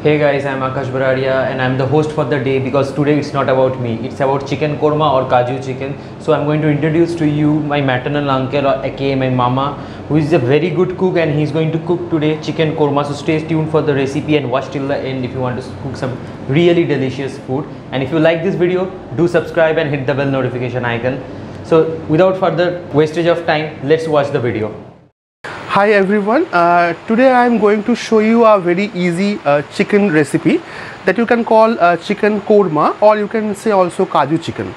Hey guys, I'm Akash Baradia and I'm the host for the day because today it's not about me, it's about chicken korma or kaju chicken. So I'm going to introduce to you my maternal uncle or aka my mama, who is a very good cook, and he's going to cook today chicken korma. So stay tuned for the recipe and watch till the end if you want to cook some really delicious food. And if you like this video, do subscribe and hit the bell notification icon. So without further wastage of time, let's watch the video. Hi everyone, today I am going to show you a very easy chicken recipe that you can call chicken korma, or you can say also kaju chicken.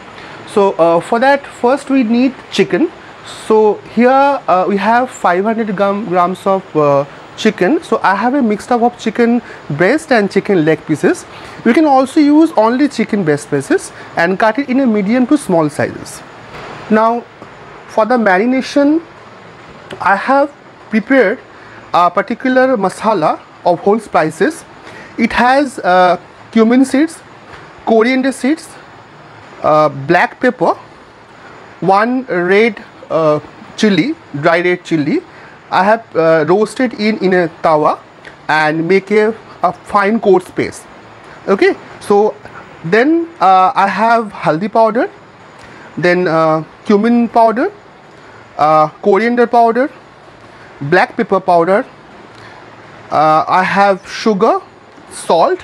So for that, first we need chicken. So here we have 500 grams of chicken. So I have a mixture of chicken breast and chicken leg pieces. You can also use only chicken breast pieces and cut it in a medium to small sizes. Now for the marination, I have prepared a particular masala of whole spices. It has cumin seeds, coriander seeds, black pepper, one red chili, dry red chili. I have roasted in a tawa and make a fine coarse paste. Okay, so then I have haldi powder, then cumin powder, coriander powder, black pepper powder, I have sugar, salt,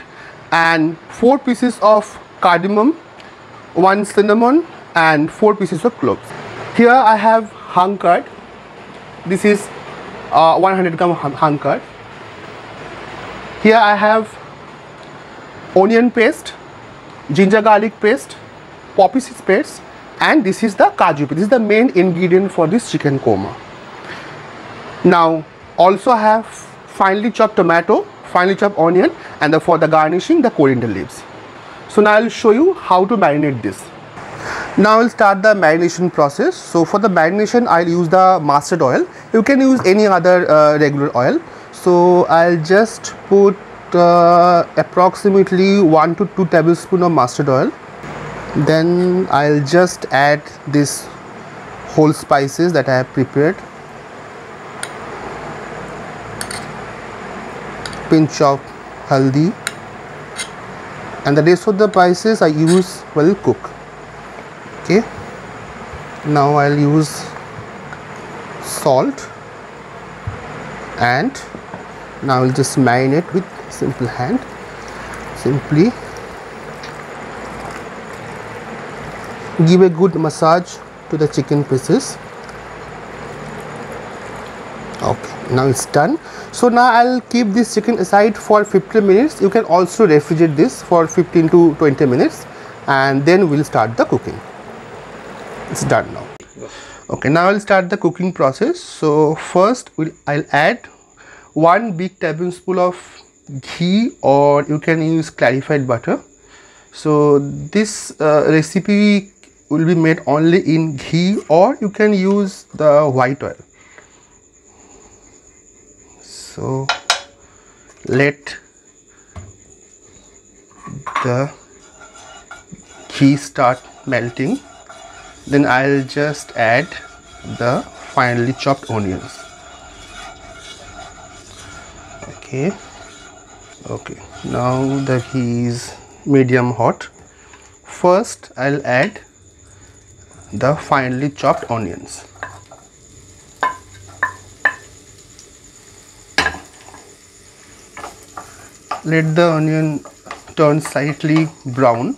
and 4 pieces of cardamom, 1 cinnamon, and 4 pieces of cloves. Here I have hang curd. This is 100 gram hang curd. Here I have onion paste, ginger garlic paste, poppy seed paste, and this is the kaju paste. This is the main ingredient for this chicken korma. Now also I have finely chopped tomato, finely chopped onion, and for the garnishing the coriander leaves. So now I will show you how to marinate this. Now I will start the marination process. So for the marination I will use the mustard oil. You can use any other regular oil. So I will just put approximately 1 to 2 tablespoons of mustard oil. Then I will just add this whole spices that I have prepared. Pinch of haldi, and the rest of the spices I use while cook. Okay, now I'll use salt, and now I'll just marinate with simple hand. Simply give a good massage to the chicken pieces. Okay, now it's done. So now I'll keep this chicken aside for 15 minutes. You can also refrigerate this for 15 to 20 minutes, and then we'll start the cooking. It's done now. Okay, now I'll start the cooking process. So first I'll add 1 big tablespoon of ghee, or you can use clarified butter. So this recipe will be made only in ghee, or you can use the white oil. So let the ghee start melting. Then I'll just add the finely chopped onions. Okay, now the ghee is medium hot. First I'll add the finely chopped onions. Let the onion turn slightly brown.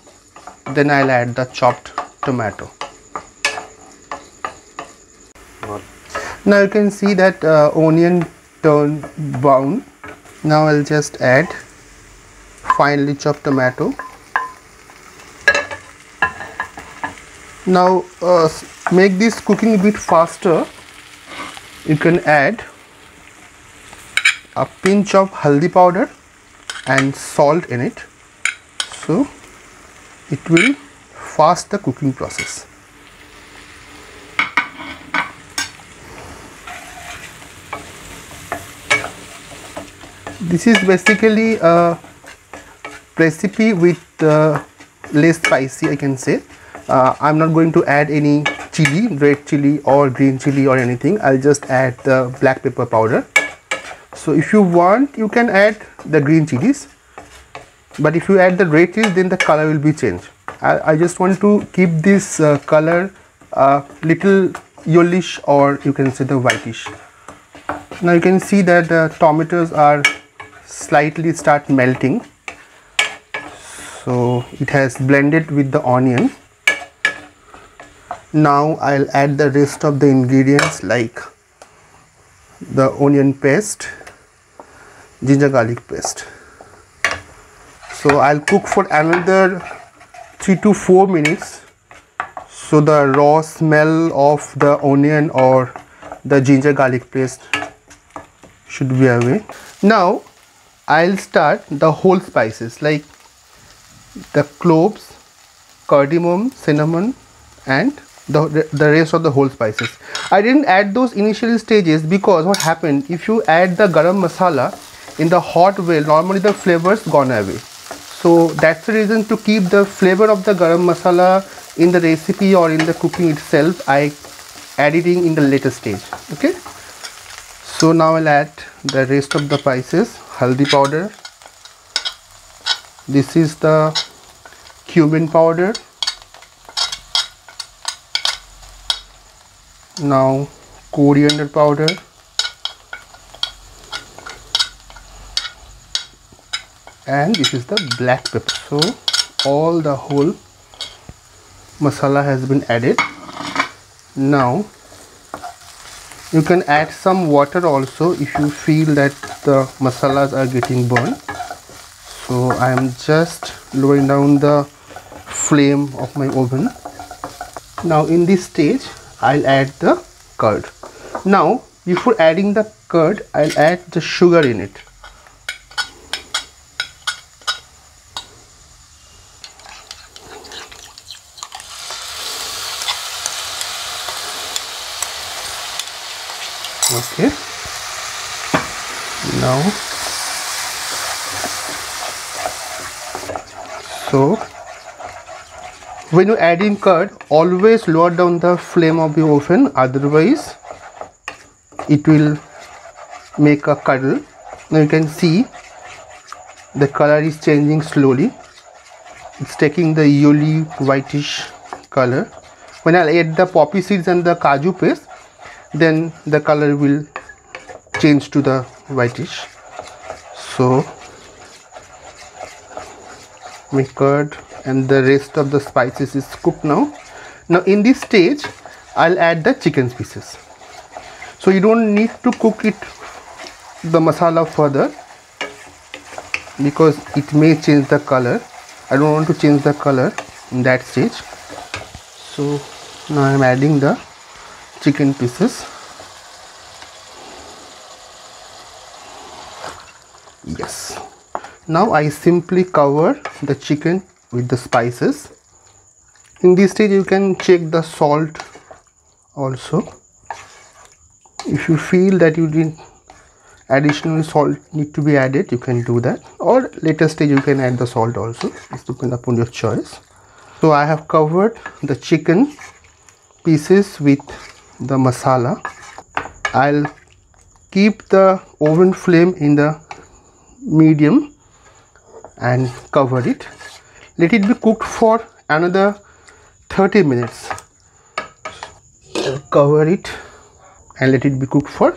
Then I'll add the chopped tomato. Now you can see that onion turned brown. Now I'll just add finely chopped tomato. Now make this cooking a bit faster. You can add a pinch of haldi powder and salt in it, so it will fast the cooking process. This is basically a recipe with less spicy, I can say. I'm not going to add any chili, red chili or green chili or anything. I'll just add the black pepper powder. So if you want, you can add the green chilies, but if you add the red chilies, then the color will be changed. I just want to keep this color little yellowish, or you can say the whitish. Now you can see that the tomatoes are slightly start melting, so it has blended with the onion. Now I'll add the rest of the ingredients like the onion paste, ginger garlic paste. So I'll cook for another 3 to 4 minutes, so the raw smell of the onion or the ginger garlic paste should be away. Now I'll start the whole spices like the cloves, cardamom, cinnamon, and the rest of the whole spices. I didn't add those initial stages because what happened, if you add the garam masala in the hot well, normally the flavors gone away. So that's the reason, to keep the flavor of the garam masala in the recipe or in the cooking itself, I added it in the later stage. Okay, so now I'll add the rest of the spices. Haldi powder, this is the cumin powder. Now coriander powder, and this is the black pepper. So all the whole masala has been added. Now you can add some water also if you feel that the masalas are getting burned. So I am just lowering down the flame of my oven. Now in this stage I'll add the curd. Now before adding the curd, I'll add the sugar in it. Okay, now so when you add in curd, always lower down the flame of the oven, otherwise it will make a curdle. Now you can see the color is changing slowly. It's taking the yellowy whitish color. When I add the poppy seeds and the kaju paste, then the color will change to the whitish. So my curd and the rest of the spices is cooked now. Now in this stage I'll add the chicken pieces. So you don't need to cook it, the masala, further, because it may change the color. I don't want to change the color in that stage. So now I'm adding the chicken pieces. Yes. Now I simply cover the chicken with the spices. In this stage you can check the salt also. If you feel that you need additional salt need to be added, you can do that, or later stage you can add the salt also. It's depend upon your choice. So I have covered the chicken pieces with the masala. I'll keep the oven flame in the medium and cover it. Let it be cooked for another 30 minutes. I'll cover it and let it be cooked for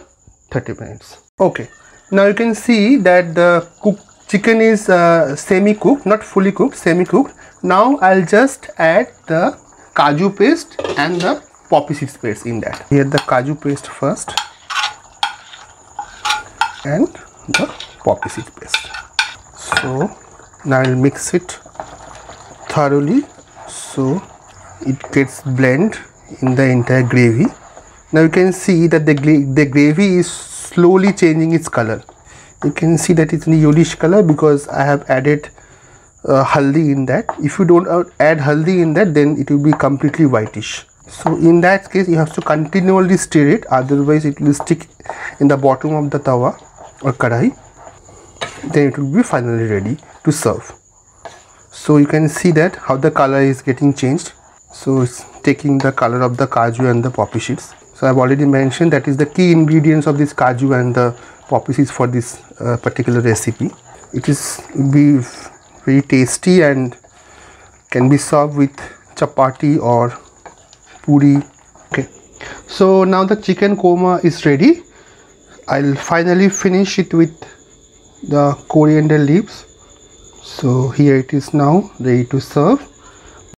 30 minutes. Okay, now you can see that the chicken is semi-cooked, not fully cooked, semi-cooked. Now I'll just add the kaju paste and the poppy seeds paste in that. Here the kaju paste first and the poppy seeds paste. So now I'll mix it thoroughly so it gets blend in the entire gravy. Now you can see that the gravy is slowly changing its color. You can see that it's in a yellowish color because I have added haldi in that. If you don't add haldi in that, then it will be completely whitish. So in that case you have to continually stir it, otherwise it will stick in the bottom of the tawa or kadai. Then it will be finally ready to serve. So you can see that how the color is getting changed. So it's taking the color of the kaju and the poppy seeds. So I've already mentioned that is the key ingredients of this kaju and the poppy seeds for this particular recipe. It is be very tasty and can be served with chapati or puri. Okay, so now the chicken korma is ready. I'll finally finish it with the coriander leaves. So here it is now ready to serve.